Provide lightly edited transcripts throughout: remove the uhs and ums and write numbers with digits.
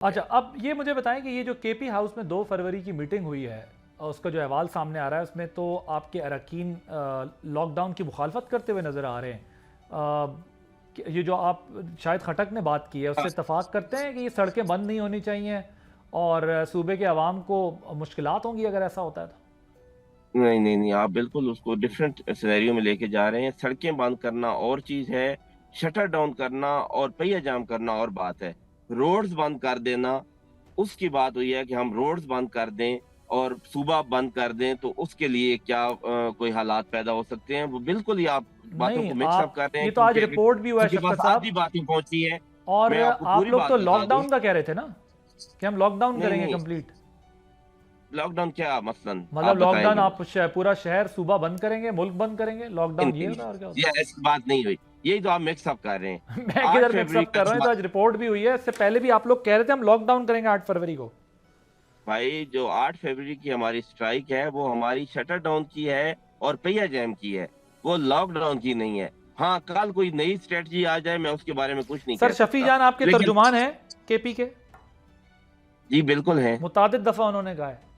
अच्छा, अब ये मुझे बताएं कि ये जो केपी हाउस में 2 फरवरी की मीटिंग हुई है और उसका जो अहवाल सामने आ रहा है उसमें तो आपके अरकान लॉकडाउन की मुखालफत करते हुए नज़र आ रहे हैं। ये जो आप शायद खटक ने बात की है उससे इत्तफाक करते हैं कि ये सड़कें बंद नहीं होनी चाहिए और सूबे के अवाम को मुश्किलात होंगी अगर ऐसा होता है तो? नहीं नहीं नहीं, आप बिल्कुल उसको डिफरेंट सिनेरियो में लेके जा रहे हैं। सड़कें बंद करना और चीज है, शटर डाउन करना और पहिया जाम करना और बात है। रोड्स बंद कर देना, उसकी बात हुई है कि हम रोड्स बंद कर दें और सूबा बंद कर दें तो उसके लिए क्या कोई हालात पैदा हो सकते हैं। वो बिल्कुल ही आप बातों नहीं, को मिक्स अप आप कर रहे ये हैं तो आज क्योंकि रिपोर्ट भी हुआ है उनके पास शफकत साहब। आधी बातें पहुंची है। और मैं आपको आप पूरी लोग बात तो बता दूं। लॉकडाउन का कह रहे थे ना कि हम लॉकडाउन नहीं करेंगे नहीं, कंप्लीट। लॉकडाउन क्या मसलन आप मतलब लॉकडाउन बताएंगे आप मुझे। पूरा शहर सूबा बंद करेंगे, मुल्क बंद करेंगे, नहीं लॉकडाउन ये नहीं, होता है और क्या होता ये ऐसी बात नहीं हुई। यही तो आप मिक्स अप कर रहे हैं। है? मैं 8 किधर फरवरी मिक्सअप का कर रहा हूँ, जो तो आज रिपोर्ट भी हुई है। इससे पहले भी आप लोग कह रहे थे हम लॉकडाउन करेंगे 8 फरवरी को। भाई जो 8 फरवरी की हमारी स्ट्राइक है वो हमारी शटर डाउन की है और पहिया जैम की है, वो लॉकडाउन की नहीं है। हाँ, कल कोई नई स्ट्रेटजी आ जाए मैं उसके बारे में कुछ नहीं सर कह शफी सकता। जान आपके लेकिन तर्जुमान हैं केपी के, जी बिल्कुल है। मुतादिद दफा उन्होंने कहा है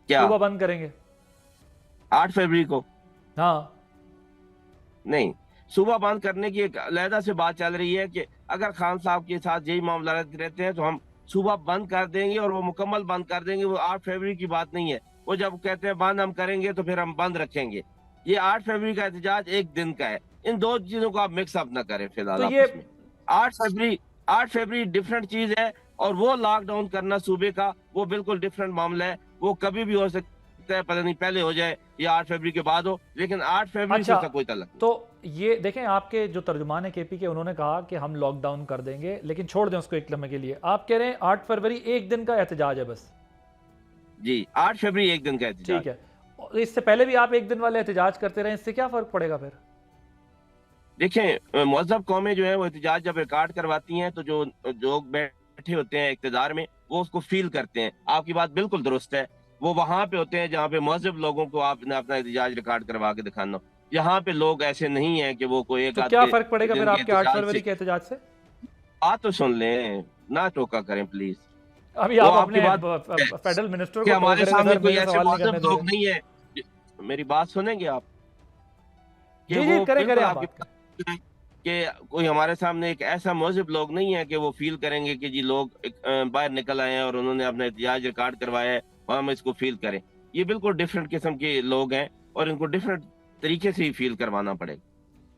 क्या सुबह बंद करेंगे। 8 फरवरी को? हाँ, नहीं, सुबह बंद करने की एक अलहदा से बात चल रही है कि अगर खान साहब के साथ यही मामला रहते हैं तो हम सुबह बंद कर देंगे और वो मुकम्मल बंद कर देंगे। वो 8 फरवरी की बात नहीं है। वो जब कहते हैं बंद हम करेंगे तो फिर हम बंद रखेंगे। ये 8 फरवरी का एहतजाज एक दिन का है। इन दो चीजों को आप मिक्सअप ना करें तो फिलहाल ये आपस में। 8 फरवरी डिफरेंट चीज है और वो लॉकडाउन करना सूबे का वो बिल्कुल डिफरेंट मामला है। वो कभी भी हो सकता है, पता नहीं पहले हो जाए या 8 फरवरी के बाद हो, लेकिन 8 फरवरी से अच्छा, उसका कोई ताल्लुक नहीं। तो ये देखें आपके जो तर्जुमान है केपी के, उन्होंने कहा कि हम लॉकडाउन कर देंगे लेकिन छोड़ दें उसको एक लम्हे के लिए। आप कह रहे हैं 8 फरवरी एक दिन का एहतजाज है बस। जी, 8 फरवरी एक दिन का ठीक एहतजाज। है, और इससे पहले भी आप एक दिन वाले एहतजाज करते रहे, इससे क्या फर्क पड़ेगा फिर? देखें, मुहज़्ज़ब कौमें जो है वो एहतजाज जब रिकॉर्ड करवाती हैं तो जो लोग बैठे होते हैं इक़्तिदार में वो उसको फील करते हैं। आपकी बात बिल्कुल दुरुस्त है। वो वहां पे होते हैं जहाँ पे मुहज़्ज़ब लोगों को आपने अपना एहतजाज रिकॉर्ड करवा के दिखाना हो। यहाँ पे लोग ऐसे नहीं है कि वो कोई एक तो आध क्या के फर्क पड़ेगा फिर दिन के आपके 8 एहतजाज फरवरी से। के एहतजाज से? बात तो सुन लें, ना टोका करें प्लीज। अभी वो आप आपकी अपने बात है फेडरल मिनिस्टर कि को टोक हमारे रहे थे, सामने सर कोई मुझे ऐसे सवाल नहीं करने मुहज़्ज़ब दे लोग रहे। नहीं है। मेरी बात सुनेंगे आप? कि जी जी, वो करें करें, बिल्कुल आप आपकी बात करें। बात है कि कोई हमारे सामने एक ऐसा मुहज़्ज़ब लोग नहीं है कि वो फील करेंगे कि जी लोग बाहर निकल आए हैं और उन्होंने अपना एहतजाज रिकॉर्ड करवाया है और हम इसको फील करें। ये बिल्कुल डिफरेंट किस्म के लोग हैं और इनको डिफरेंट तरीके से ही फील करवाना पड़ेगा।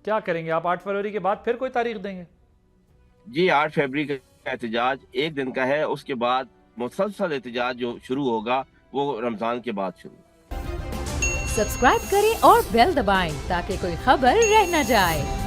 क्या करेंगे आप 8 फरवरी के बाद फिर कोई तारीख देंगे? जी, 8 फरवरी का एहतजाज एक दिन का है, उसके बाद मुसलसल एहतजाज जो शुरू होगा वो रमजान के बाद शुरू। सब्सक्राइब करें और बेल दबाएं ताकि कोई खबर रह न जाए।